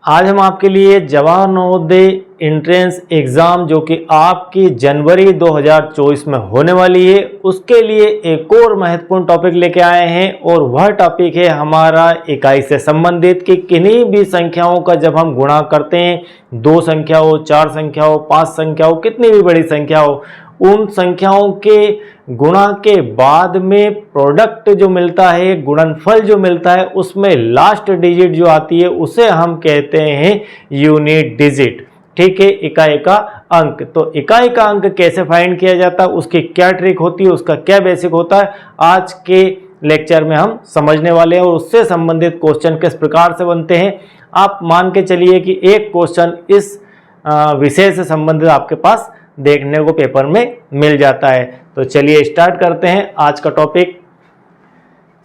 आज हम आपके लिए जवाहर नवोदय एंट्रेंस एग्ज़ाम जो कि आपकी जनवरी 2024 में होने वाली है, उसके लिए एक और महत्वपूर्ण टॉपिक लेके आए हैं। और वह टॉपिक है हमारा इकाई से संबंधित कि किन्हीं भी संख्याओं का जब हम गुणा करते हैं, 2 संख्या हो, 4 संख्या हो, 5 संख्या हो, कितनी भी बड़ी संख्या हो, उन संख्याओं के गुणा के बाद में प्रोडक्ट जो मिलता है, गुणनफल जो मिलता है, उसमें लास्ट डिजिट जो आती है उसे हम कहते हैं यूनिट डिजिट। ठीक है, इकाई का अंक। तो इकाई का अंक कैसे फाइंड किया जाता है, उसकी क्या ट्रिक होती है, उसका क्या बेसिक होता है, आज के लेक्चर में हम समझने वाले हैं। और उससे संबंधित क्वेश्चन किस प्रकार से बनते हैं, आप मान के चलिए कि एक क्वेश्चन इस विषय से संबंधित आपके पास देखने को पेपर में मिल जाता है। तो चलिए स्टार्ट करते हैं आज का टॉपिक।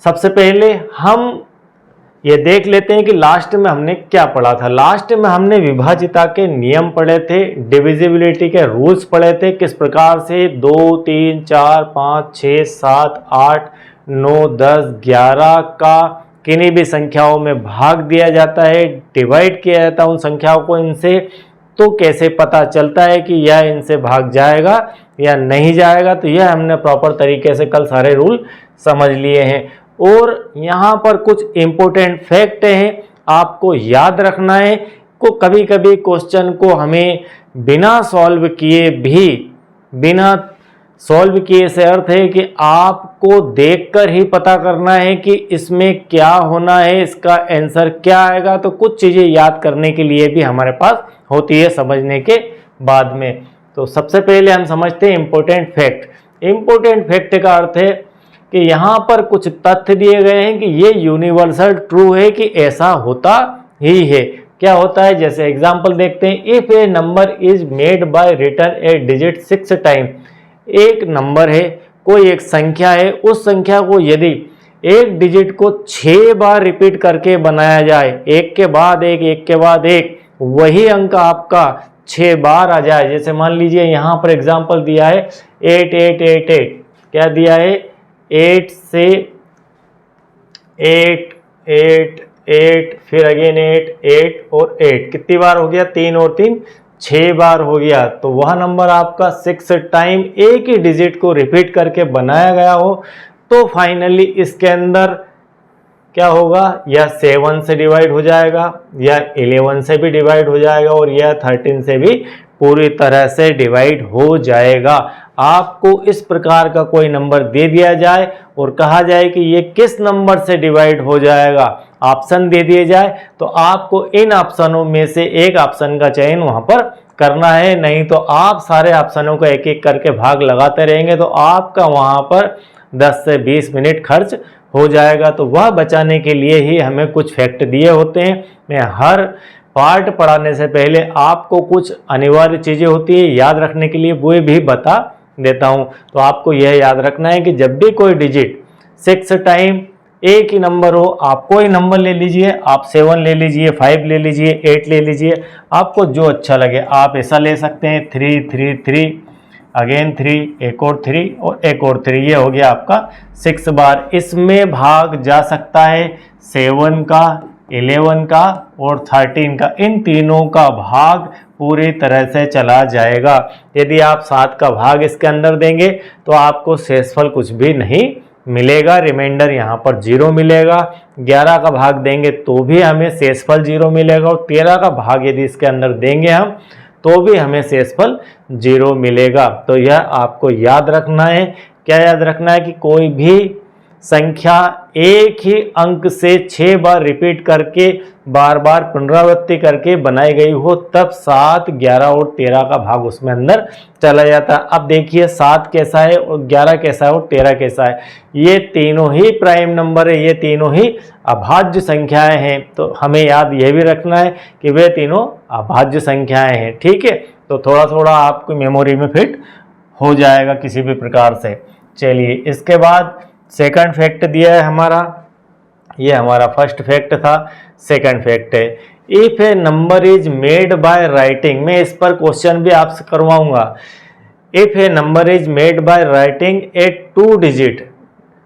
सबसे पहले हम ये देख लेते हैं कि लास्ट में हमने क्या पढ़ा था। लास्ट में हमने विभाजिता के नियम पढ़े थे, डिविजिबिलिटी के रूल्स पढ़े थे, किस प्रकार से 2, 3, 4, 5, 6, 7, 8, 9, 10, 11 का किन्हीं भी संख्याओं में भाग दिया जाता है, डिवाइड किया जाता है उन संख्याओं को इनसे। तो कैसे पता चलता है कि यह इनसे भाग जाएगा या नहीं जाएगा, तो यह हमने प्रॉपर तरीके से कल सारे रूल समझ लिए हैं। और यहाँ पर कुछ इम्पोर्टेंट फैक्ट हैं, आपको याद रखना है। को कभी कभी क्वेश्चन को हमें बिना सॉल्व किए से अर्थ है कि आपको देखकर ही पता करना है कि इसमें क्या होना है, इसका आंसर क्या आएगा। तो कुछ चीज़ें याद करने के लिए भी हमारे पास होती है समझने के बाद में। तो सबसे पहले हम समझते हैं इम्पोर्टेंट फैक्ट। इम्पोर्टेंट फैक्ट का अर्थ है कि यहाँ पर कुछ तथ्य दिए गए हैं कि ये यूनिवर्सल ट्रू है कि ऐसा होता ही है। क्या होता है, जैसे एग्जाम्पल देखते हैं। If A number is made by return A digit 6 time. एक नंबर है, कोई एक संख्या है, उस संख्या को यदि एक डिजिट को 6 बार रिपीट करके बनाया जाए, एक के बाद एक, एक के बाद एक, वही अंक आपका 6 बार आ जाए। जैसे मान लीजिए यहाँ पर एग्जाम्पल दिया है 8 8 8 8। क्या दिया है, 8 से 8 8 8, फिर अगेन 8 8 और 8, कितनी बार हो गया, 3 और 3 6 बार हो गया। तो वह नंबर आपका 6 टाइम एक ही डिजिट को रिपीट करके बनाया गया हो, तो फाइनली इसके अंदर क्या होगा, या 7 से डिवाइड हो जाएगा, या 11 से भी डिवाइड हो जाएगा, और यह 13 से भी पूरी तरह से डिवाइड हो जाएगा। आपको इस प्रकार का कोई नंबर दे दिया जाए और कहा जाए कि ये किस नंबर से डिवाइड हो जाएगा, ऑप्शन दे दिए जाए, तो आपको इन ऑप्शनों में से एक ऑप्शन का चयन वहां पर करना है। नहीं तो आप सारे ऑप्शनों को एक एक करके भाग लगाते रहेंगे तो आपका वहां पर 10 से 20 मिनट खर्च हो जाएगा। तो वह बचाने के लिए ही हमें कुछ फैक्ट दिए होते हैं। मैं हर पार्ट पढ़ाने से पहले आपको कुछ अनिवार्य चीज़ें होती है याद रखने के लिए, वो भी बता देता हूं। तो आपको यह याद रखना है कि जब भी कोई डिजिट 6 टाइम एक ही नंबर हो, आप कोई नंबर ले लीजिए, आप 7 ले लीजिए, 5 ले लीजिए, 8 ले लीजिए, आपको जो अच्छा लगे। आप ऐसा ले सकते हैं 3 3 3, अगेन 3, एक और 3 और एक और 3, ये हो गया आपका 6 बार। इसमें भाग जा सकता है 7 का, 11 का और 13 का। इन तीनों का भाग पूरी तरह से चला जाएगा। यदि आप 7 का भाग इसके अंदर देंगे तो आपको शेषफल कुछ भी नहीं मिलेगा, रिमाइंडर यहाँ पर 0 मिलेगा। 11 का भाग देंगे तो भी हमें शेषफल 0 मिलेगा, और 13 का भाग यदि इसके अंदर देंगे हम तो भी हमें शेषफल 0 मिलेगा। तो यह आपको याद रखना है। क्या याद रखना है कि कोई भी संख्या एक ही अंक से 6 बार रिपीट करके, बार बार पुनरावृत्ति करके बनाई गई हो, तब 7, 11 और 13 का भाग उसमें अंदर चला जाता है। अब देखिए 7 कैसा है और 11 कैसा है और 13 कैसा है। ये तीनों ही प्राइम नंबर है, ये तीनों ही अभाज्य संख्याएं हैं। तो हमें याद यह भी रखना है कि वे तीनों अभाज्य संख्याएं हैं। ठीक है, तो थोड़ा थोड़ा आपकी मेमोरी में फिट हो जाएगा किसी भी प्रकार से। चलिए, इसके बाद सेकंड फैक्ट दिया है हमारा, ये हमारा फर्स्ट फैक्ट था। सेकंड फैक्ट है if A number is made by writing. मैं इस पर क्वेश्चन भी आपसे करवाऊंगा। If A number is made by writing a 2 digit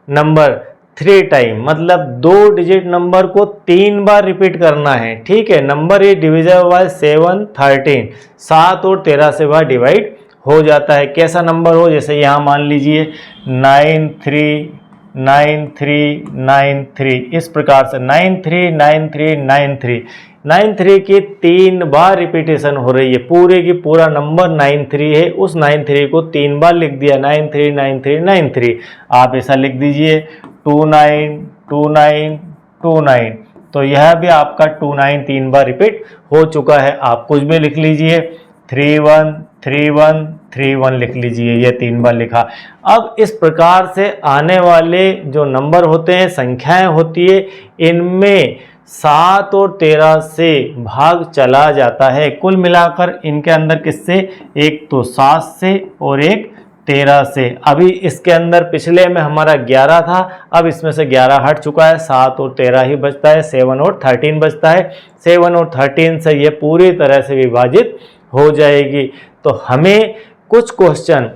number 3 time, मतलब 2 डिजिट नंबर को 3 बार रिपीट करना है। ठीक है, नंबर इज डिविजिबल बाय 7 13, 7 और 13 से वह डिवाइड हो जाता है। कैसा नंबर हो, जैसे यहाँ मान लीजिए 939393, इस प्रकार से 939393, 93 की 3 बार रिपीटेशन हो रही है। पूरे की पूरा नंबर 93 है, उस 93 को 3 बार लिख दिया, 939393। आप ऐसा लिख दीजिए 292929, तो यह भी आपका 29 3 बार रिपीट हो चुका है। आप कुछ भी लिख लीजिए, 313131 लिख लीजिए, ये 3 बार लिखा। अब इस प्रकार से आने वाले जो नंबर होते हैं, संख्याएं होती है, इनमें 7 और 13 से भाग चला जाता है। कुल मिलाकर इनके अंदर किससे, एक तो 7 से और एक 13 से। अभी इसके अंदर पिछले में हमारा 11 था, अब इसमें से 11 हट चुका है, 7 और 13 ही बचता है, 7 और 13 बचता है। 7 और 13 से ये पूरी तरह से विभाजित हो जाएगी। तो हमें कुछ क्वेश्चन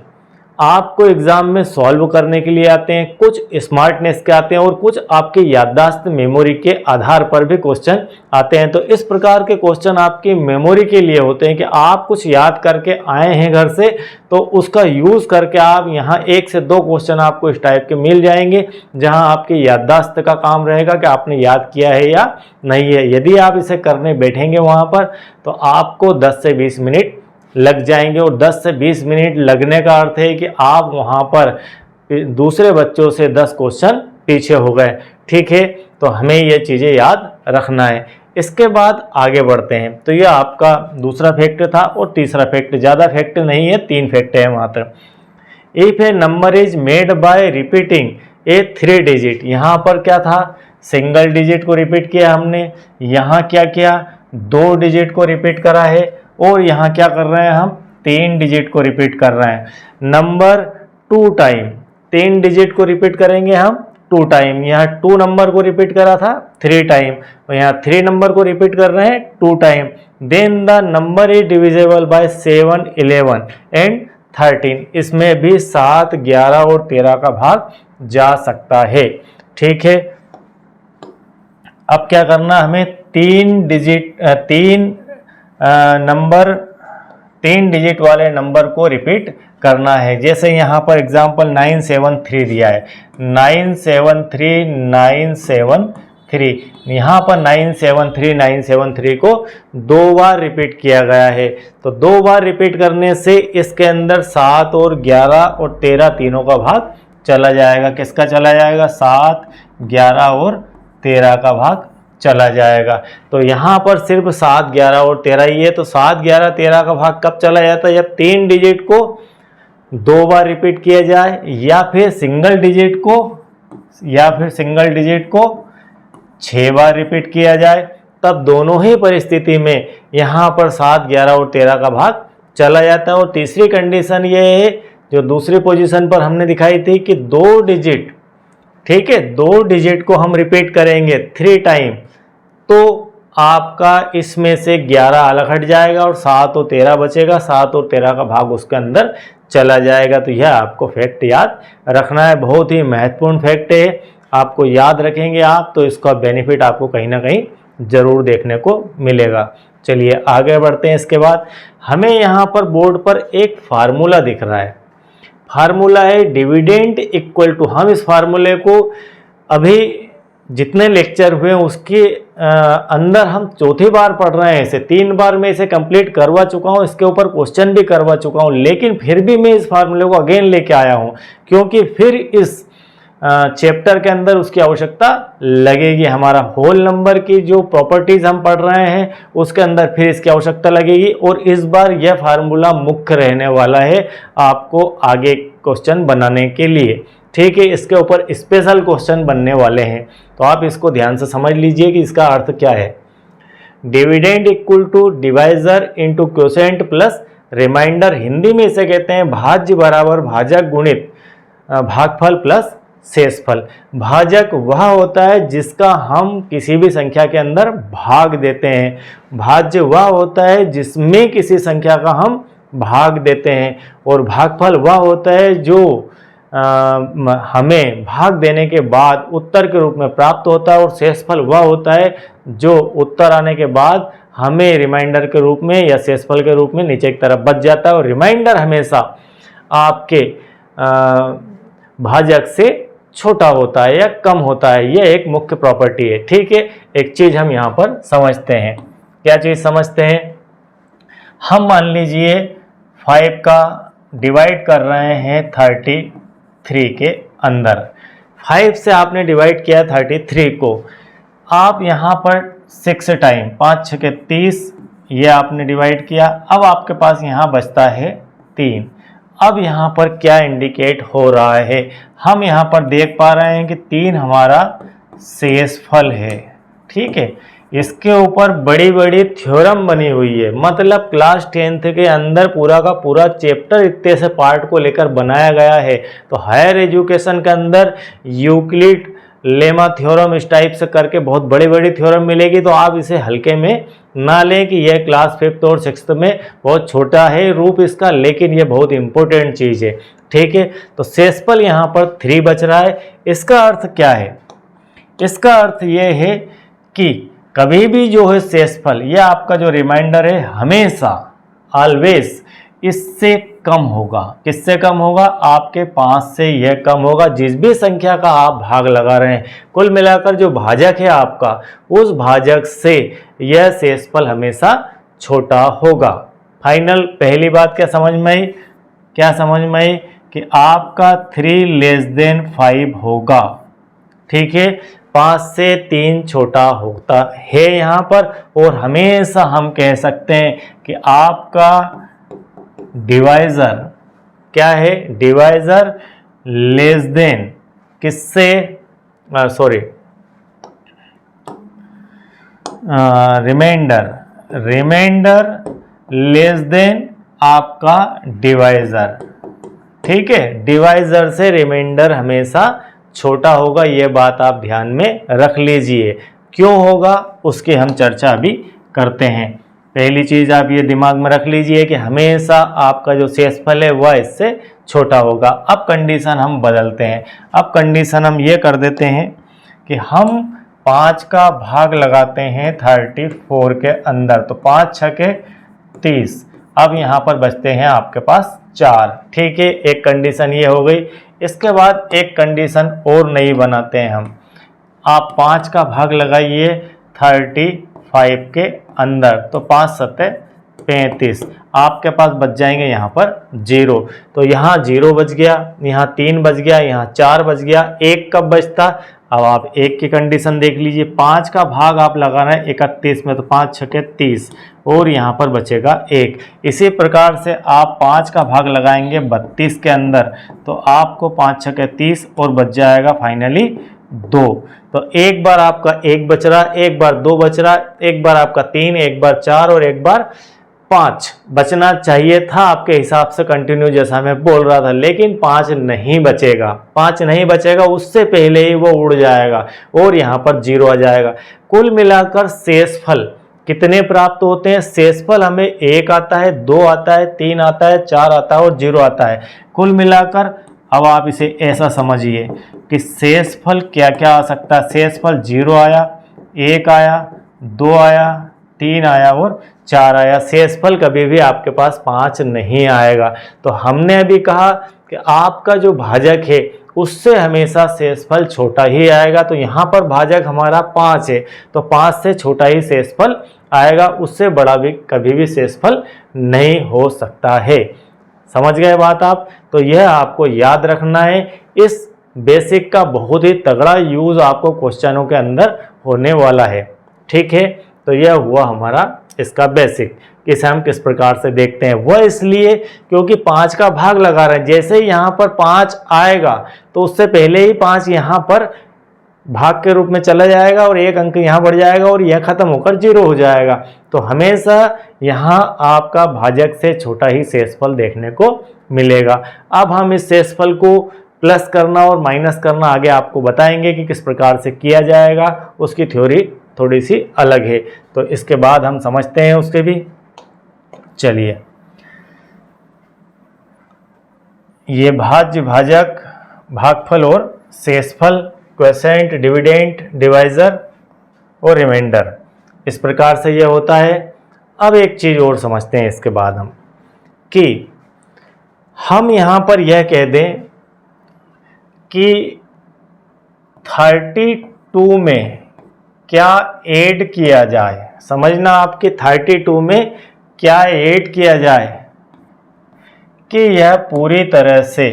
आपको एग्जाम में सॉल्व करने के लिए आते हैं, कुछ स्मार्टनेस के आते हैं और कुछ आपके याददाश्त मेमोरी के आधार पर भी क्वेश्चन आते हैं। तो इस प्रकार के क्वेश्चन आपकी मेमोरी के लिए होते हैं कि आप कुछ याद करके आए हैं घर से, तो उसका यूज़ करके आप यहाँ 1 से 2 क्वेश्चन आपको इस टाइप के मिल जाएंगे, जहाँ आपकी याददाश्त का काम रहेगा कि आपने याद किया है या नहीं है। यदि आप इसे करने बैठेंगे वहाँ पर, तो आपको 10 से 20 मिनट लग जाएंगे, और 10 से 20 मिनट लगने का अर्थ है कि आप वहाँ पर दूसरे बच्चों से 10 क्वेश्चन पीछे हो गए। ठीक है, तो हमें ये चीज़ें याद रखना है। इसके बाद आगे बढ़ते हैं। तो ये आपका दूसरा फैक्ट था, और तीसरा फैक्ट, ज़्यादा फैक्ट नहीं है, 3 फैक्ट है मात्र। If A number is made by repeating A 3 digit, यहाँ पर क्या था, सिंगल डिजिट को रिपीट किया हमने, यहाँ क्या किया, 2 डिजिट को रिपीट करा है, और यहाँ क्या कर रहे हैं हम, 3 डिजिट को रिपीट कर रहे हैं। नंबर 2 टाइम, 3 डिजिट को रिपीट करेंगे हम 2 टाइम। यहाँ 2 नंबर को रिपीट करा था 3 टाइम, और यहाँ 3 नंबर को रिपीट कर रहे हैं 2 time. Then the number is divisible by 7 11 and 13, इसमें भी 7 11 और 13 का भाग जा सकता है। ठीक है, अब क्या करना, हमें 3 डिजिट वाले नंबर को रिपीट करना है। जैसे यहाँ पर एग्जांपल 973 दिया है, 973973, यहाँ पर 973 को 2 बार रिपीट किया गया है। तो 2 बार रिपीट करने से इसके अंदर 7 और 11 और 13 तीनों का भाग चला जाएगा। किसका चला जाएगा, 7 11 और 13 का भाग चला जाएगा। तो यहाँ पर सिर्फ 7 11 और 13 ही है, तो 7 11 13 का भाग कब चला जाता है, जब 3 डिजिट को 2 बार रिपीट किया जाए, या फिर सिंगल डिजिट को 6 बार रिपीट किया जाए। तब दोनों ही परिस्थिति में यहाँ पर 7 11 और 13 का भाग चला जाता है। और तीसरी कंडीशन ये है, जो दूसरी पोजीशन पर हमने दिखाई थी, कि 2 डिजिट, ठीक है, 2 डिजिट को हम रिपीट करेंगे 3 टाइम, तो आपका इसमें से 11 अलग हट जाएगा और 7 और 13 बचेगा, 7 और 13 का भाग उसके अंदर चला जाएगा। तो यह आपको फैक्ट याद रखना है, बहुत ही महत्वपूर्ण फैक्ट है। आपको याद रखेंगे आप, तो इसका बेनिफिट आपको कहीं ना कहीं ज़रूर देखने को मिलेगा। चलिए आगे बढ़ते हैं। इसके बाद हमें यहाँ पर बोर्ड पर एक फार्मूला दिख रहा है, फार्मूला है डिविडेंड इक्वल टू, हम इस फार्मूले को अभी जितने लेक्चर हुए उसके अंदर हम चौथी बार पढ़ रहे हैं। इसे 3 बार मैं इसे कंप्लीट करवा चुका हूँ, इसके ऊपर क्वेश्चन भी करवा चुका हूँ, लेकिन फिर भी मैं इस फार्मूले को अगेन लेके आया हूँ, क्योंकि फिर इस चैप्टर के अंदर उसकी आवश्यकता लगेगी। हमारा होल नंबर की जो प्रॉपर्टीज हम पढ़ रहे हैं उसके अंदर फिर इसकी आवश्यकता लगेगी, और इस बार यह फार्मूला मुख्य रहने वाला है आपको आगे क्वेश्चन बनाने के लिए। ठीक है, इसके ऊपर स्पेशल क्वेश्चन बनने वाले हैं, तो आप इसको ध्यान से समझ लीजिए कि इसका अर्थ क्या है। Dividend equal to divisor into quotient plus remainder, Hindi में इसे कहते हैं भाज्य बराबर भाजक गुणित भागफल प्लस शेषफल। भाजक वह होता है जिसका हम किसी भी संख्या के अंदर भाग देते हैं, भाज्य वह होता है जिसमें किसी संख्या का हम भाग देते हैं, और भागफल वह होता है जो हमें भाग देने के बाद उत्तर के रूप में प्राप्त होता है, और शेषफल वह होता है जो उत्तर आने के बाद हमें रिमाइंडर के रूप में या शेषफल के रूप में नीचे की तरफ बच जाता है। और रिमाइंडर हमेशा आपके भाजक से छोटा होता है या कम होता है, यह एक मुख्य प्रॉपर्टी है। ठीक है, एक चीज हम यहाँ पर समझते हैं। क्या चीज समझते हैं? हम मान लीजिए 5 का डिवाइड कर रहे हैं 33 के अंदर। 5 से आपने डिवाइड किया 33 को, आप यहाँ पर 6 टाइम 5 6 के 30, ये आपने डिवाइड किया। अब आपके पास यहाँ बचता है 3। अब यहाँ पर क्या इंडिकेट हो रहा है? हम यहाँ पर देख पा रहे हैं कि 3 हमारा शेषफल है। ठीक है, इसके ऊपर बड़ी बड़ी थ्योरम बनी हुई है, मतलब क्लास 10th के अंदर पूरा का पूरा चैप्टर इतने से पार्ट को लेकर बनाया गया है। तो हायर एजुकेशन के अंदर यूक्लिड लेमा थ्योरम इस टाइप से करके बहुत बड़ी बड़ी थ्योरम मिलेगी, तो आप इसे हल्के में ना लें कि यह क्लास 5th और 6th में बहुत छोटा है रूप इसका, लेकिन यह बहुत इंपॉर्टेंट चीज़ है। ठीक है, तो शेषफल यहाँ पर 3 बच रहा है। इसका अर्थ क्या है? इसका अर्थ यह है कि कभी भी जो है शेषफल या आपका जो रिमाइंडर है हमेशा ऑलवेज इससे कम होगा। किससे कम होगा? आपके 5 से यह कम होगा, जिस भी संख्या का आप भाग लगा रहे हैं। कुल मिलाकर जो भाजक है आपका, उस भाजक से यह शेषफल हमेशा छोटा होगा। फाइनल पहली बात क्या समझ में आई? क्या समझ में आई? कि आपका 3 < 5 होगा। ठीक है, 5 से 3 छोटा होता है यहाँ पर। और हमेशा हम कह सकते हैं कि आपका डिवाइजर क्या है? डिवाइजर लेस देन किससे? रिमाइंडर लेस देन आपका डिवाइजर। ठीक है, डिवाइजर से रिमाइंडर हमेशा छोटा होगा, यह बात आप ध्यान में रख लीजिए। क्यों होगा उसकी हम चर्चा अभी करते हैं। पहली चीज आप ये दिमाग में रख लीजिए कि हमेशा आपका जो शेषफल है वह इससे छोटा होगा। अब कंडीशन हम बदलते हैं। अब कंडीशन हम ये कर देते हैं कि हम 5 का भाग लगाते हैं 34 के अंदर, तो 5 6 के 30। अब यहाँ पर बचते हैं आपके पास 4। ठीक है, एक कंडीशन ये हो गई। इसके बाद एक कंडीशन और नई बनाते हैं हम। आप 5 का भाग लगाइए 35 के अंदर, तो 5 7 35। आपके पास बच जाएंगे यहाँ पर 0। तो यहाँ 0 बच गया, यहाँ 3 बच गया, यहाँ 4 बच गया। 1 कब बचता? अब आप 1 की कंडीशन देख लीजिए। 5 का भाग आप लगा रहे हैं 31 में, तो 5 6 के 30 और यहाँ पर बचेगा 1। इसी प्रकार से आप 5 का भाग लगाएंगे 32 के अंदर, तो आपको 5 6 के 30 और बच जाएगा फाइनली 2। तो एक बार आपका 1 बच रहा, एक बार 2 बच रहा, एक बार आपका 3, एक बार 4 और एक बार 5 बचना चाहिए था आपके हिसाब से कंटिन्यू, जैसा मैं बोल रहा था। लेकिन 5 नहीं बचेगा, 5 नहीं बचेगा, उससे पहले ही वो उड़ जाएगा और यहाँ पर 0 आ जाएगा। कुल मिलाकर शेषफल कितने प्राप्त होते हैं? शेषफल हमें 1 आता है, 2 आता है, 3 आता है, 4 आता है और 0 आता है। कुल मिलाकर अब आप इसे ऐसा समझिए कि शेषफल क्या क्या आ सकता है। शेषफल 0 आया, 1 आया, 2 आया, 3 आया और 4 आया। शेषफल कभी भी आपके पास 5 नहीं आएगा। तो हमने अभी कहा कि आपका जो भाजक है उससे हमेशा शेषफल छोटा ही आएगा। तो यहाँ पर भाजक हमारा 5 है, तो 5 से छोटा ही शेषफल आएगा, उससे बड़ा भी कभी भी शेषफल नहीं हो सकता है। समझ गए बात आप? तो यह आपको याद रखना है। इस बेसिक का बहुत ही तगड़ा यूज आपको क्वेश्चनों के अंदर होने वाला है। ठीक है, तो यह हुआ हमारा इसका बेसिक। इसे हम किस प्रकार से देखते हैं, वह इसलिए क्योंकि 5 का भाग लगा रहे हैं। जैसे ही यहाँ पर 5 आएगा तो उससे पहले ही 5 यहाँ पर भाग के रूप में चला जाएगा और 1 अंक यहाँ बढ़ जाएगा और यह खत्म होकर 0 हो जाएगा। तो हमेशा यहाँ आपका भाजक से छोटा ही शेषफल देखने को मिलेगा। अब हम इस शेषफल को प्लस करना और माइनस करना आगे आपको बताएंगे कि किस प्रकार से किया जाएगा। उसकी थ्योरी थोड़ी सी अलग है, तो इसके बाद हम समझते हैं उसके भी। चलिए, ये भाज्य भाजक भागफल और शेषफल, क्वोशिएंट, डिविडेंड, डिवाइजर और रिमाइंडर, इस प्रकार से यह होता है। अब एक चीज़ और समझते हैं इसके बाद हम, कि हम यहाँ पर यह कह दें कि 32 में क्या ऐड किया जाए। समझना आपके 32 में क्या ऐड किया जाए कि यह पूरी तरह से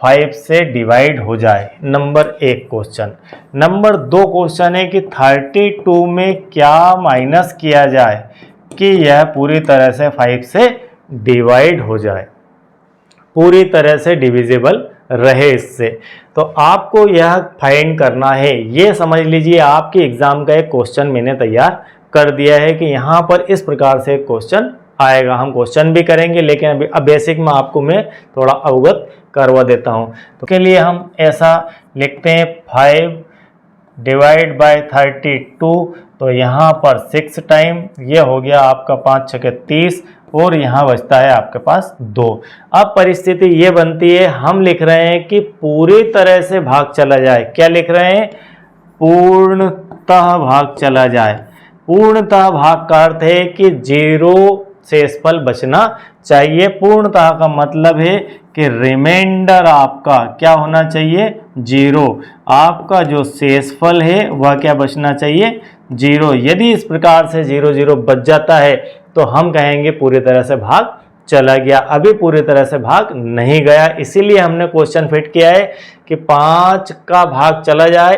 5 से डिवाइड हो जाए। Number 1 question. नंबर 2 क्वेश्चन है कि 32 में क्या माइनस किया जाए कि यह पूरी तरह से 5 से डिवाइड हो जाए, पूरी तरह से डिविजिबल रहे इससे। तो आपको यह फाइंड करना है। ये समझ लीजिए आपके एग्जाम का एक क्वेश्चन मैंने तैयार कर दिया है कि यहाँ पर इस प्रकार से एक क्वेश्चन आएगा। हम क्वेश्चन भी करेंगे, लेकिन अभी बेसिक में आपको मैं थोड़ा अवगत करवा देता हूँ। तो के लिए हम ऐसा लिखते हैं 5 डिवाइड बाय 32, तो यहाँ पर 6 टाइम, ये हो गया आपका 5 छके 30 और यहाँ बचता है आपके पास 2। अब परिस्थिति ये बनती है, हम लिख रहे हैं कि पूरी तरह से भाग चला जाए। क्या लिख रहे हैं? पूर्णतः भाग चला जाए। पूर्णतः भाग का अर्थ है कि 0 शेषफल बचना चाहिए। पूर्णतः का मतलब है कि रिमाइंडर आपका क्या होना चाहिए? 0। आपका जो शेषफल है वह क्या बचना चाहिए? 0। यदि इस प्रकार से 0 0 बच जाता है तो हम कहेंगे पूरी तरह से भाग चला गया। अभी पूरी तरह से भाग नहीं गया, इसीलिए हमने क्वेश्चन फिट किया है कि 5 का भाग चला जाए।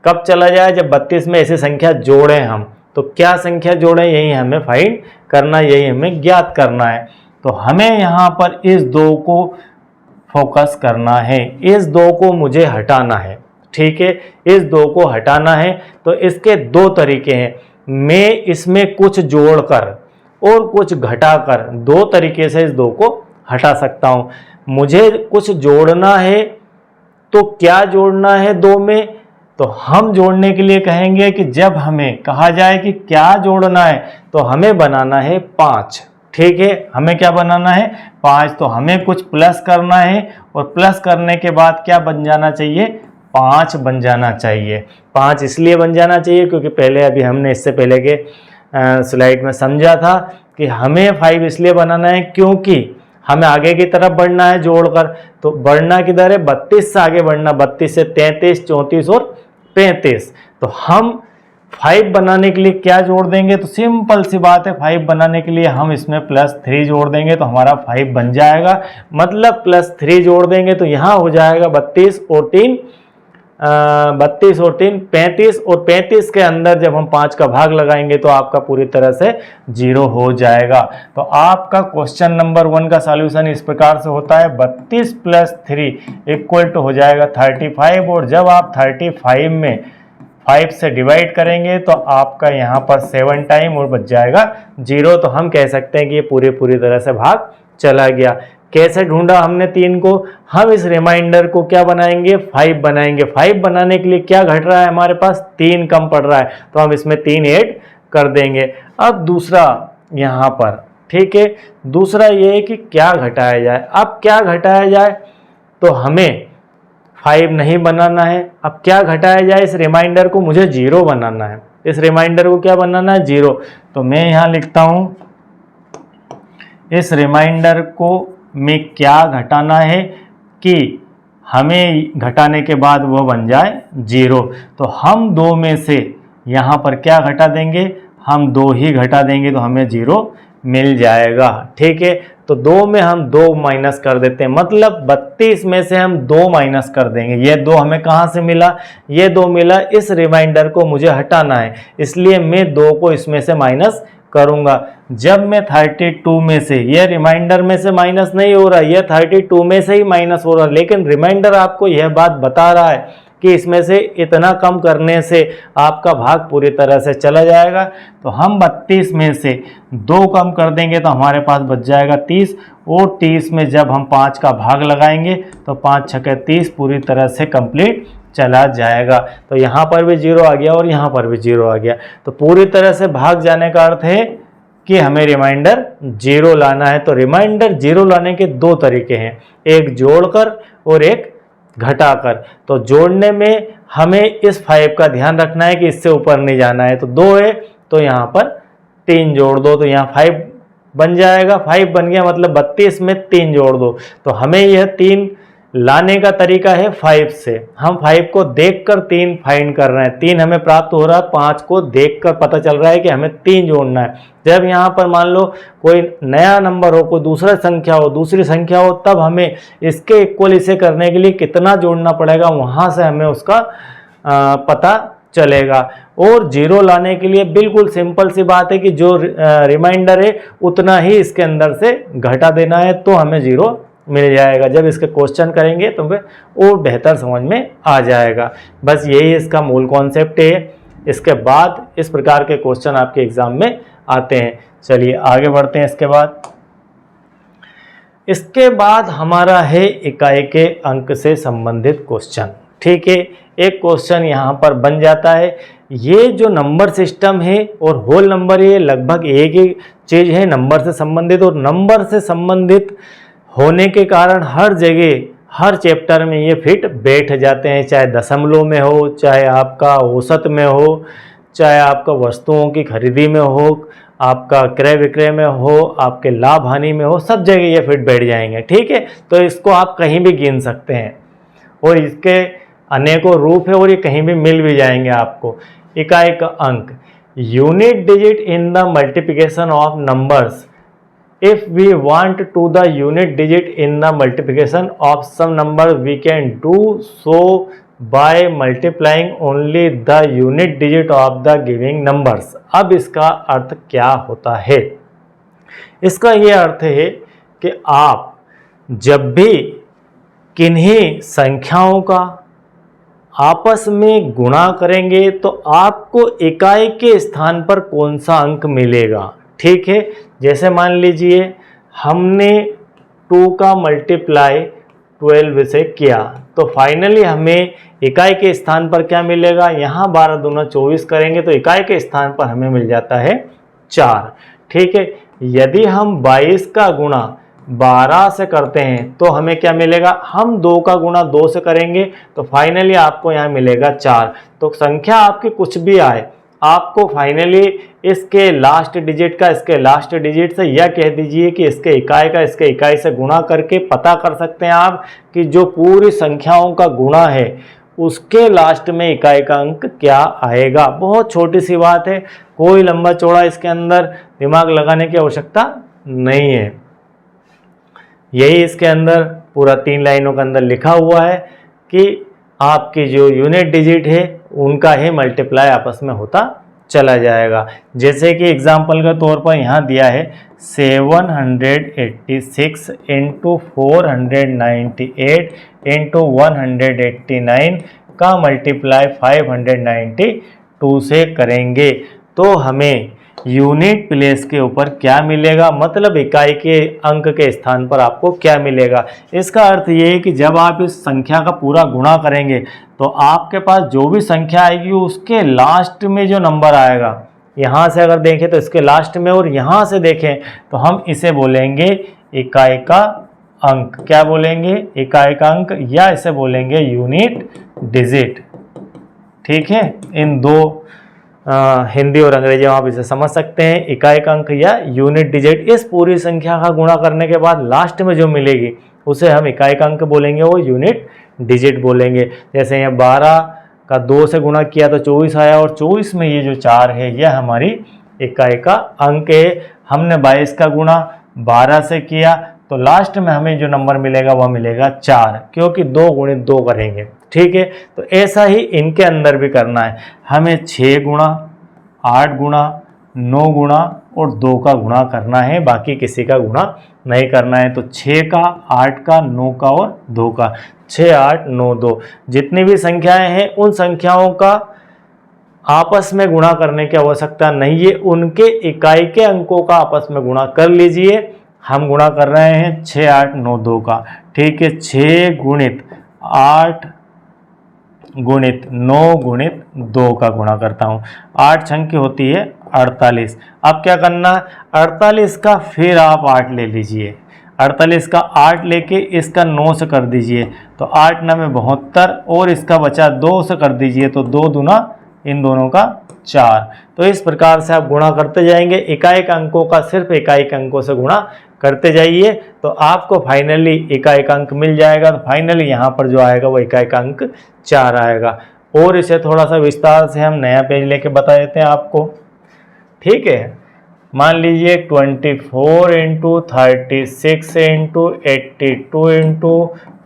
कब चला जाए? जब 32 में ऐसी संख्या जोड़ें हम। तो क्या संख्या जोड़ें, यही हमें फाइंड करना, यही हमें ज्ञात करना है। तो हमें यहाँ पर इस 2 को फोकस करना है, इस 2 को मुझे हटाना है। ठीक है, इस 2 को हटाना है। तो इसके 2 तरीके हैं। मैं इसमें कुछ जोड़कर और कुछ घटाकर 2 तरीके से इस 2 को हटा सकता हूँ। मुझे कुछ जोड़ना है, तो क्या जोड़ना है 2 में? तो हम जोड़ने के लिए कहेंगे कि जब हमें कहा जाए कि क्या जोड़ना है, तो हमें बनाना है 5। ठीक है, हमें क्या बनाना है? 5। तो हमें कुछ प्लस करना है, और प्लस करने के बाद क्या बन जाना चाहिए? 5 बन जाना चाहिए। 5 इसलिए बन जाना चाहिए क्योंकि पहले अभी हमने इससे पहले के स्लाइड में समझा था कि हमें 5 इसलिए बनाना है क्योंकि हमें आगे की तरफ बढ़ना है जोड़कर। तो बढ़ना किधर है? 32 से आगे बढ़ना, 32 से 33, 34 और 35। तो हम 5 बनाने के लिए क्या जोड़ देंगे? तो सिंपल सी बात है, 5 बनाने के लिए हम इसमें +3 जोड़ देंगे तो हमारा 5 बन जाएगा। मतलब +3 जोड़ देंगे तो यहाँ हो जाएगा 32 और 3 35, और 35 के अंदर जब हम 5 का भाग लगाएंगे तो आपका पूरी तरह से 0 हो जाएगा। तो आपका क्वेश्चन नंबर 1 का सॉल्यूशन इस प्रकार से होता है, 32 + 3 = हो जाएगा 35। और जब आप 35 में 5 से डिवाइड करेंगे तो आपका यहाँ पर 7 टाइम और बच जाएगा 0। तो हम कह सकते हैं कि ये पूरी तरह से भाग चला गया। कैसे ढूंढा हमने 3 को? हम इस रिमाइंडर को क्या बनाएंगे? 5 बनाएंगे। 5 बनाने के लिए क्या घट रहा है हमारे पास? 3 कम पड़ रहा है, तो हम इसमें 3 ऐड कर देंगे। अब दूसरा यहाँ पर, ठीक है, दूसरा ये है कि क्या घटाया जाए। अब क्या घटाया जाए? तो हमें 5 नहीं बनाना है। अब क्या घटाया जाए? इस रिमाइंडर को मुझे 0 बनाना है। इस रिमाइंडर को क्या बनाना है? 0। तो मैं यहाँ लिखता हूँ, इस रिमाइंडर को में क्या घटाना है कि हमें घटाने के बाद वह बन जाए 0। तो हम 2 में से यहाँ पर क्या घटा देंगे? हम 2 ही घटा देंगे तो हमें 0 मिल जाएगा। ठीक है, तो 2 में हम 2 माइनस कर देते हैं, मतलब 32 में से हम 2 माइनस कर देंगे। ये 2 हमें कहाँ से मिला? ये 2 मिला, इस रिमाइंडर को मुझे हटाना है, इसलिए मैं 2 को इसमें से माइनस करूंगा। जब मैं 32 में से, ये रिमाइंडर में से माइनस नहीं हो रहा, यह 32 में से ही माइनस हो रहा, लेकिन रिमाइंडर आपको यह बात बता रहा है कि इसमें से इतना कम करने से आपका भाग पूरी तरह से चला जाएगा। तो हम 32 में से 2 कम कर देंगे तो हमारे पास बच जाएगा 30, और 30 में जब हम 5 का भाग लगाएंगे तो 5 छके 30 पूरी तरह से कंप्लीट चला जाएगा। तो यहाँ पर भी 0 आ गया और यहाँ पर भी 0 आ गया। तो पूरी तरह से भाग जाने का अर्थ है कि हमें रिमाइंडर 0 लाना है। तो रिमाइंडर 0 लाने के 2 तरीके हैं, एक जोड़कर और एक घटाकर। तो जोड़ने में हमें इस 5 का ध्यान रखना है कि इससे ऊपर नहीं जाना है। तो 2 है तो यहाँ पर 3 जोड़ दो, तो यहाँ 5 बन जाएगा। 5 बन गया मतलब 32 में 3 जोड़ दो। तो हमें यह 3 लाने का तरीका है 5 से। हम 5 को देखकर 3 फाइंड कर रहे हैं। 3 हमें प्राप्त हो रहा है, 5 को देखकर पता चल रहा है कि हमें 3 जोड़ना है। जब यहाँ पर मान लो कोई नया नंबर हो, कोई दूसरा संख्या हो, दूसरी संख्या हो, तब हमें इसके इक्वल इसे करने के लिए कितना जोड़ना पड़ेगा, वहाँ से हमें उसका पता चलेगा। और 0 लाने के लिए बिल्कुल सिंपल सी बात है कि जो रिमाइंडर है उतना ही इसके अंदर से घटा देना है, तो हमें 0 मिल जाएगा। जब इसके क्वेश्चन करेंगे तो और बेहतर समझ में आ जाएगा। बस यही इसका मूल कॉन्सेप्ट है। इसके बाद इस प्रकार के क्वेश्चन आपके एग्जाम में आते हैं। चलिए आगे बढ़ते हैं। इसके बाद हमारा है इकाई के अंक से संबंधित क्वेश्चन। ठीक है, एक क्वेश्चन यहाँ पर बन जाता है। ये जो नंबर सिस्टम है और होल नंबर, ये लगभग एक ही चीज़ है, नंबर से संबंधित। और नंबर से संबंधित होने के कारण हर जगह हर चैप्टर में ये फिट बैठ जाते हैं, चाहे दशमलव में हो, चाहे आपका औसत में हो, चाहे आपका वस्तुओं की खरीदी में हो, आपका क्रय विक्रय में हो, आपके लाभ हानि में हो, सब जगह ये फिट बैठ जाएंगे। ठीक है, तो इसको आप कहीं भी गिन सकते हैं और इसके अनेकों रूप है और ये कहीं भी मिल भी जाएंगे आपको। इकाई का अंक, unit digit in the multiplication of numbers. If we want to the unit digit in the multiplication of some number, we can do so by multiplying only the unit digit of the giving numbers। अब इसका अर्थ क्या होता है? इसका ये अर्थ है कि आप जब भी किन्हीं संख्याओं का आपस में गुणा करेंगे तो आपको इकाई के स्थान पर कौन सा अंक मिलेगा। ठीक है, जैसे मान लीजिए हमने 2 का मल्टीप्लाई 12 से किया, तो फाइनली हमें इकाई के स्थान पर क्या मिलेगा, यहाँ 12 दूना 24 करेंगे तो इकाई के स्थान पर हमें मिल जाता है 4। ठीक है, यदि हम 22 का गुणा 12 से करते हैं तो हमें क्या मिलेगा, हम 2 का गुणा 2 से करेंगे तो फाइनली आपको यहाँ मिलेगा 4। तो संख्या आपकी कुछ भी आए, आपको फाइनली इसके लास्ट डिजिट का इसके लास्ट डिजिट से, या कह दीजिए कि इसके इकाई का इसके इकाई से गुणा करके पता कर सकते हैं आप कि जो पूरी संख्याओं का गुणा है उसके लास्ट में इकाई का अंक क्या आएगा। बहुत छोटी सी बात है, कोई लंबा चौड़ा इसके अंदर दिमाग लगाने की आवश्यकता नहीं है। यही इसके अंदर पूरा 3 लाइनों के अंदर लिखा हुआ है कि आपकी जो यूनिट डिजिट है उनका ही मल्टीप्लाई आपस में होता चला जाएगा। जैसे कि एग्जाम्पल के तौर पर यहाँ दिया है 786 इंटू 498 इंटू 189 का मल्टीप्लाई 592 से करेंगे तो हमें यूनिट प्लेस के ऊपर क्या मिलेगा, मतलब इकाई के अंक के स्थान पर आपको क्या मिलेगा। इसका अर्थ ये है कि जब आप इस संख्या का पूरा गुणा करेंगे तो आपके पास जो भी संख्या आएगी उसके लास्ट में जो नंबर आएगा, यहाँ से अगर देखें तो इसके लास्ट में और यहाँ से देखें तो हम इसे बोलेंगे इकाई का अंक। क्या बोलेंगे, इकाई का अंक, या इसे बोलेंगे यूनिट डिजिट। ठीक है, इन दो हिंदी और अंग्रेजी में आप इसे समझ सकते हैं, इकाई का अंक या यूनिट डिजिट। इस पूरी संख्या का गुणा करने के बाद लास्ट में जो मिलेगी उसे हम इकाई का अंक बोलेंगे, वो यूनिट डिजिट बोलेंगे। जैसे यहाँ 12 का 2 से गुणा किया तो 24 आया और 24 में ये जो 4 है यह हमारी इकाई का अंक है। हमने 22 का गुणा 12 से किया तो लास्ट में हमें जो नंबर मिलेगा वह मिलेगा 4, क्योंकि 2 गुणित 2 करेंगे। ठीक है, तो ऐसा ही इनके अंदर भी करना है। हमें 6 गुणा 8 गुणा 9 गुणा और 2 का गुणा करना है, बाकी किसी का गुणा नहीं करना है। तो 6 का 8 का 9 का और 2 का, 6 8 9 2 जितनी भी संख्याएं हैं उन संख्याओं का आपस में गुणा करने की आवश्यकता नहीं है, उनके इकाई के अंकों का आपस में गुणा कर लीजिए। हम गुणा कर रहे हैं 6 8 9 2 का। ठीक है, 6 गुणित 8 गुणित 9 गुणित 2 का गुणा करता हूँ। 8 छंग की होती है 48। अब क्या करना, 48 का फिर आप 8 ले लीजिए। 48 का 8 लेके इसका 9 से कर दीजिए तो 8 9 72 और इसका बचा 2 से कर दीजिए तो 2 दूना इन दोनों का 4। तो इस प्रकार से आप गुणा करते जाएंगे, इकाई अंकों का सिर्फ इकाई अंकों से गुणा करते जाइए तो आपको फाइनली इकाई अंक मिल जाएगा। तो फाइनली यहाँ पर जो आएगा वो इकाई अंक 4 आएगा। और इसे थोड़ा सा विस्तार से हम नया पेज लेके बता देते हैं आपको, ठीक है। मान लीजिए 24 इंटू 36 इंटू 82 इंटू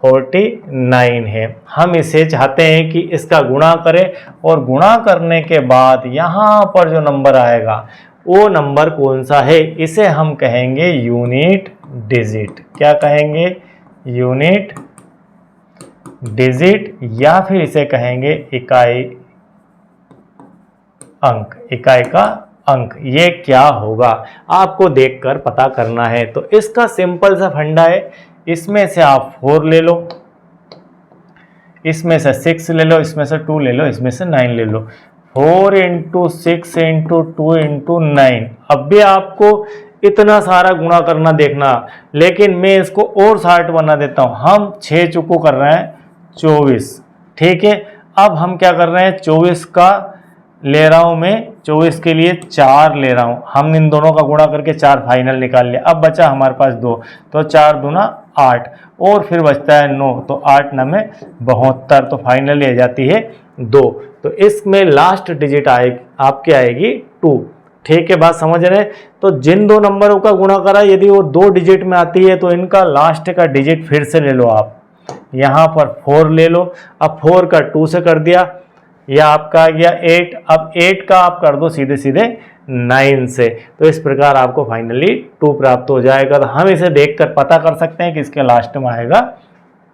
49 है। हम इसे चाहते हैं कि इसका गुणा करें और गुणा करने के बाद यहाँ पर जो नंबर आएगा वो नंबर कौन सा है, इसे हम कहेंगे यूनिट डिजिट। क्या कहेंगे? यूनिट डिजिट, या फिर इसे कहेंगे इकाई अंक, इकाई का अंक। ये क्या होगा आपको देखकर पता करना है। तो इसका सिंपल सा फंडा है, इसमें से आप 4 ले लो, इसमें से 6 ले लो, इसमें से 2 ले लो, इसमें से 9 ले लो। 4 इंटू 6 इंटू 2 इंटू 9। अब भी आपको इतना सारा गुणा करना देखना, लेकिन मैं इसको और 60 बना देता हूं। हम 6 चुको कर रहे हैं 24, ठीक है। अब हम क्या कर रहे हैं, 24 का ले रहा हूं मैं, 24 के लिए 4 ले रहा हूं। हम इन दोनों का गुणा करके 4 फाइनल निकाल लिया। अब बचा हमारे पास 2, तो 4 दूना 8 और फिर बचता है 9, तो 8 9 72, तो फाइनली आ जाती है 2। तो इसमें लास्ट डिजिट आपकी आएगी 2, ठीक है। बात समझ रहे हैं? तो जिन दो नंबरों का गुणा करा यदि वो 2 डिजिट में आती है तो इनका लास्ट का डिजिट फिर से ले लो आप। यहाँ पर 4 ले लो, अब 4 का 2 से कर दिया, यह आपका आ गया 8। अब 8 का आप कर दो सीधे सीधे 9 से, तो इस प्रकार आपको फाइनली 2 प्राप्त हो जाएगा। तो हम इसे देखकर पता कर सकते हैं कि इसके लास्ट में आएगा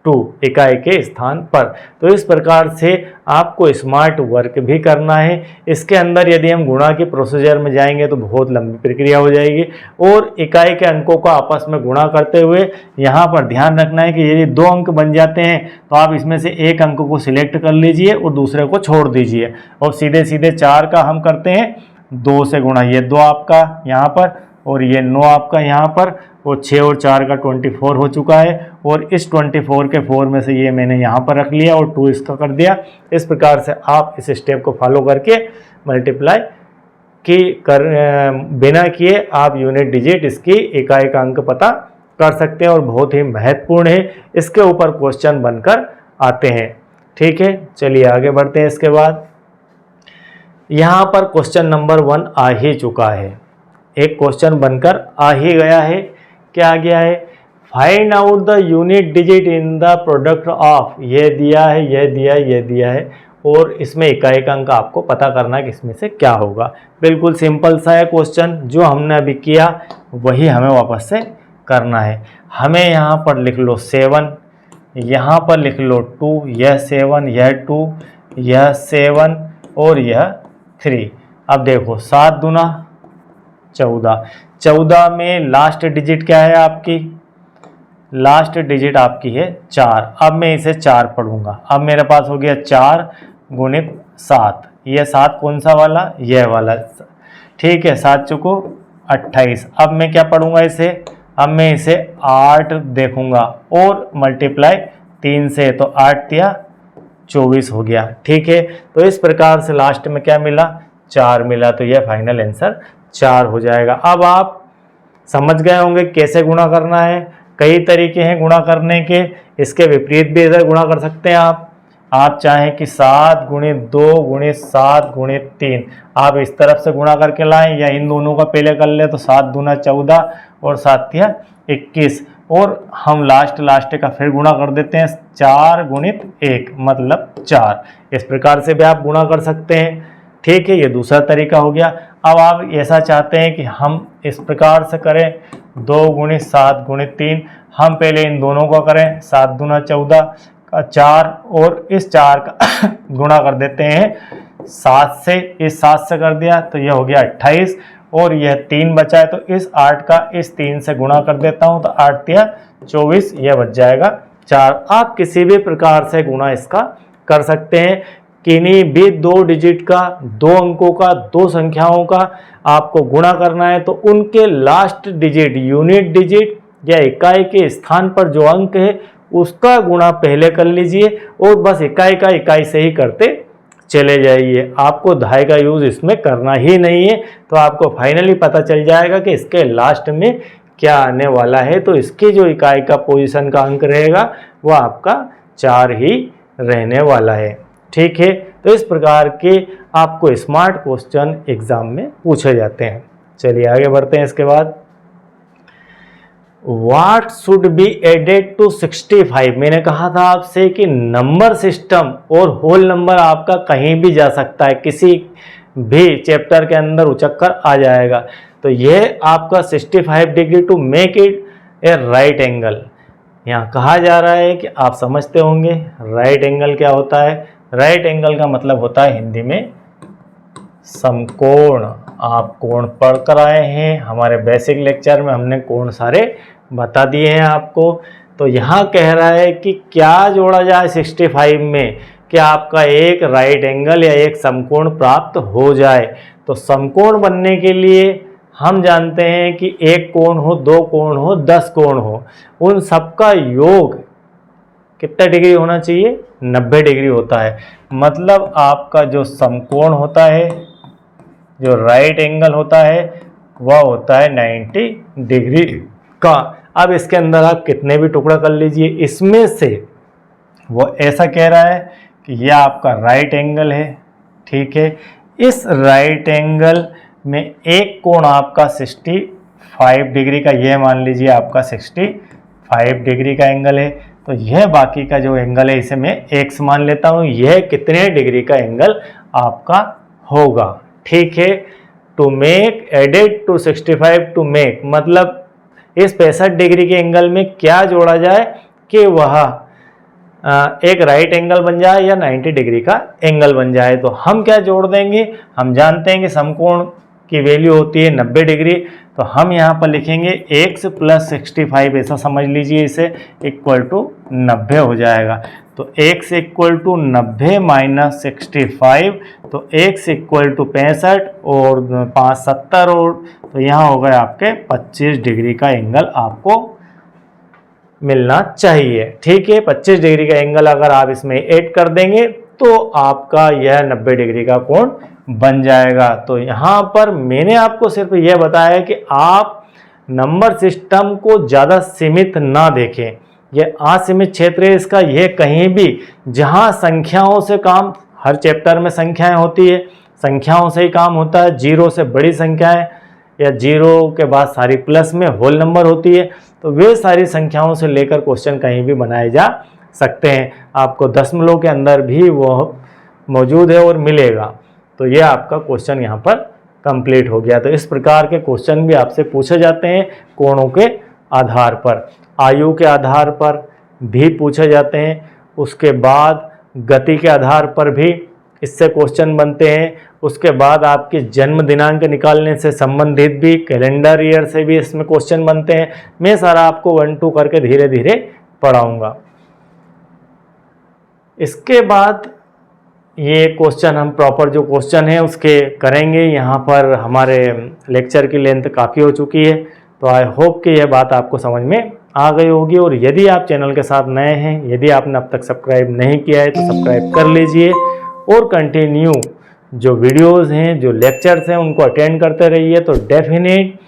2 इकाई के स्थान पर। तो इस प्रकार से आपको स्मार्ट वर्क भी करना है। इसके अंदर यदि हम गुणा की प्रोसीजर में जाएंगे तो बहुत लंबी प्रक्रिया हो जाएगी, और इकाई के अंकों को आपस में गुणा करते हुए यहाँ पर ध्यान रखना है कि यदि 2 अंक बन जाते हैं तो आप इसमें से एक अंक को सिलेक्ट कर लीजिए और दूसरे को छोड़ दीजिए, और सीधे सीधे 4 का हम करते हैं 2 से गुणा। ये 2 आपका यहाँ पर और ये 9 आपका यहाँ पर, और 6 और 4 का 24 हो चुका है, और इस 24 के 4 में से ये मैंने यहाँ पर रख लिया और 2 इसका कर दिया। इस प्रकार से आप इस स्टेप को फॉलो करके मल्टीप्लाई बिना किए आप यूनिट डिजिट इसकी इकाई का अंक पता कर सकते हैं, और बहुत ही महत्वपूर्ण है। इसके ऊपर क्वेश्चन बनकर आते हैं, ठीक है। चलिए आगे बढ़ते हैं। इसके बाद यहाँ पर क्वेश्चन नंबर 1 आ ही चुका है, एक क्वेश्चन बनकर आ ही गया है। क्या आ गया है? Find out the unit digit in the product of, ये दिया है, ये दिया है, ये दिया है, और इसमें इकाई का अंक आपको पता करना है कि इसमें से क्या होगा। बिल्कुल सिंपल सा है क्वेश्चन, जो हमने अभी किया वही हमें वापस से करना है। हमें यहाँ पर लिख लो 7, यहाँ पर लिख लो 2, यह 7, यह 2, यह 7 और यह 3। अब देखो 7 दूना 14, 14 में लास्ट डिजिट क्या है आपकी? लास्ट डिजिट आपकी है 4। अब मैं इसे 4 पढ़ूंगा। अब मेरे पास हो गया 4 गुणित 7, यह 7 कौन सा वाला? यह वाला, ठीक है। 7 चुको 28। अब मैं क्या पढ़ूंगा इसे? अब मैं इसे 8 देखूंगा और मल्टीप्लाई 3 से, तो 8 या 24 हो गया, ठीक है। तो इस प्रकार से लास्ट में क्या मिला? 4 मिला, तो यह फाइनल आंसर 4 हो जाएगा। अब आप समझ गए होंगे कैसे गुणा करना है। कई तरीके हैं गुणा करने के, इसके विपरीत भी इधर गुणा कर सकते हैं आप चाहें कि 7 गुणित 2 गुणित 7 गुणित 3 आप इस तरफ से गुणा करके लाएं, या इन दोनों का पहले कर ले, तो 7 दूना 14 और 7 या 21, और हम लास्ट का फिर गुणा कर देते हैं 4 गुणित 1 मतलब 4। इस प्रकार से भी आप गुणा कर सकते हैं, ठीक है। ये दूसरा तरीका हो गया। अब आप ऐसा चाहते हैं कि हम इस प्रकार से करें 2 गुणित 7 गुणित 3, हम पहले इन दोनों का करें 7 दूना 14 का 4, और इस 4 का गुणा कर देते हैं 7 से, इस 7 से कर दिया तो यह हो गया 28, और यह 3 बचा है, तो इस 8 का इस 3 से गुणा कर देता हूं, तो 8 या 24, यह बच जाएगा 4। आप किसी भी प्रकार से गुणा इसका कर सकते हैं। किन्हीं भी 2 डिजिट का, 2 अंकों का, 2 संख्याओं का आपको गुणा करना है, तो उनके लास्ट डिजिट यूनिट डिजिट या इकाई के स्थान पर जो अंक है उसका गुणा पहले कर लीजिए और बस इकाई का इकाई से ही करते चले जाइए। आपको दहाई का यूज़ इसमें करना ही नहीं है। तो आपको फाइनली पता चल जाएगा कि इसके लास्ट में क्या आने वाला है। तो इसकी जो इकाई का पोजीशन का अंक रहेगा वह आपका 4 ही रहने वाला है। ठीक है, तो इस प्रकार के आपको स्मार्ट क्वेश्चन एग्जाम में पूछे जाते हैं। चलिए आगे बढ़ते हैं। इसके बाद What should be added to 65? मैंने कहा था आपसे कि नंबर सिस्टम और होल नंबर आपका कहीं भी जा सकता है, किसी भी चैप्टर के अंदर उचक कर आ जाएगा। तो यह आपका 65 degree to make it a right angle. यहाँ कहा जा रहा है कि आप समझते होंगे राइट एंगल क्या होता है। राइट एंगल का मतलब होता है हिंदी में समकोण। आप कोण पढ़ कर आए हैं, हमारे बेसिक लेक्चर में हमने कोण सारे बता दिए हैं आपको। तो यहाँ कह रहा है कि क्या जोड़ा जाए 65 में कि आपका एक राइट एंगल या एक समकोण प्राप्त हो जाए। तो समकोण बनने के लिए हम जानते हैं कि एक कोण हो, दो कोण हो, 10 कोण हो, उन सबका योग कितना डिग्री होना चाहिए? 90 डिग्री होता है। मतलब आपका जो समकोण होता है, जो राइट एंगल होता है, वह होता है 90 डिग्री का। अब इसके अंदर आप कितने भी टुकड़ा कर लीजिए, इसमें से वो ऐसा कह रहा है कि यह आपका राइट एंगल है। ठीक है, इस राइट एंगल में एक कोण आपका 65 डिग्री का, यह मान लीजिए आपका 65 डिग्री का एंगल है। तो यह बाकी का जो एंगल है इसे मैं x मान लेता हूँ। यह कितने डिग्री का एंगल आपका होगा। ठीक है, to make added to 65 to make मतलब इस 65 डिग्री के एंगल में क्या जोड़ा जाए कि वह एक राइट एंगल बन जाए या 90 डिग्री का एंगल बन जाए। तो हम क्या जोड़ देंगे? हम जानते हैं कि समकोण की वैल्यू होती है 90 डिग्री। तो हम यहाँ पर लिखेंगे x + 65, ऐसा समझ लीजिए, इसे इक्वल टू 90 हो जाएगा। तो x = 90 - 65, तो x = 65 और 5 70, और तो यहाँ हो गए आपके 25 डिग्री का एंगल आपको मिलना चाहिए। ठीक है, 25 डिग्री का एंगल अगर आप इसमें ऐड कर देंगे तो आपका यह 90 डिग्री का कोण बन जाएगा। तो यहाँ पर मैंने आपको सिर्फ यह बताया कि आप नंबर सिस्टम को ज़्यादा सीमित ना देखें। यह असीमित क्षेत्र है इसका, यह कहीं भी जहाँ संख्याओं से काम, हर चैप्टर में संख्याएं होती है, संख्याओं से ही काम होता है। 0 से बड़ी संख्याएं या 0 के बाद सारी प्लस में होल नंबर होती है। तो वे सारी संख्याओं से लेकर क्वेश्चन कहीं भी बनाए जा सकते हैं। आपको दशमलव के अंदर भी वह मौजूद है और मिलेगा। तो यह आपका क्वेश्चन यहाँ पर कंप्लीट हो गया। तो इस प्रकार के क्वेश्चन भी आपसे पूछे जाते हैं, कोणों के आधार पर, आयु के आधार पर भी पूछे जाते हैं। उसके बाद गति के आधार पर भी इससे क्वेश्चन बनते हैं। उसके बाद आपके जन्म दिनांक निकालने से संबंधित भी, कैलेंडर ईयर से भी इसमें क्वेश्चन बनते हैं। मैं सारा आपको 1-2 करके धीरे धीरे पढ़ाऊंगा। इसके बाद ये क्वेश्चन हम प्रॉपर जो क्वेश्चन है उसके करेंगे। यहाँ पर हमारे लेक्चर की लेंथ काफ़ी हो चुकी है, तो आई होप कि यह बात आपको समझ में आ गई होगी। और यदि आप चैनल के साथ नए हैं, यदि आपने अब तक सब्सक्राइब नहीं किया है तो सब्सक्राइब कर लीजिए और कंटिन्यू जो वीडियोस हैं, जो लेक्चर्स हैं, उनको अटेंड करते रहिए। तो डेफिनेट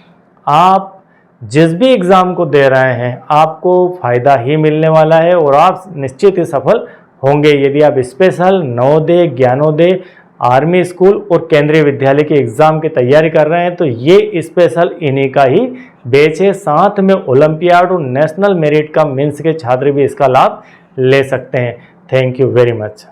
आप जिस भी एग्ज़ाम को दे रहे हैं आपको फ़ायदा ही मिलने वाला है और आप निश्चित ही सफल होंगे। यदि आप special Navodaya, Gyanodaya, army school और केंद्रीय विद्यालय के एग्ज़ाम की तैयारी कर रहे हैं तो ये स्पेशल इन्हीं का ही बैच है। साथ में ओलंपियाड और नेशनल मेरिट का मेंस के छात्र भी इसका लाभ ले सकते हैं। Thank you very much.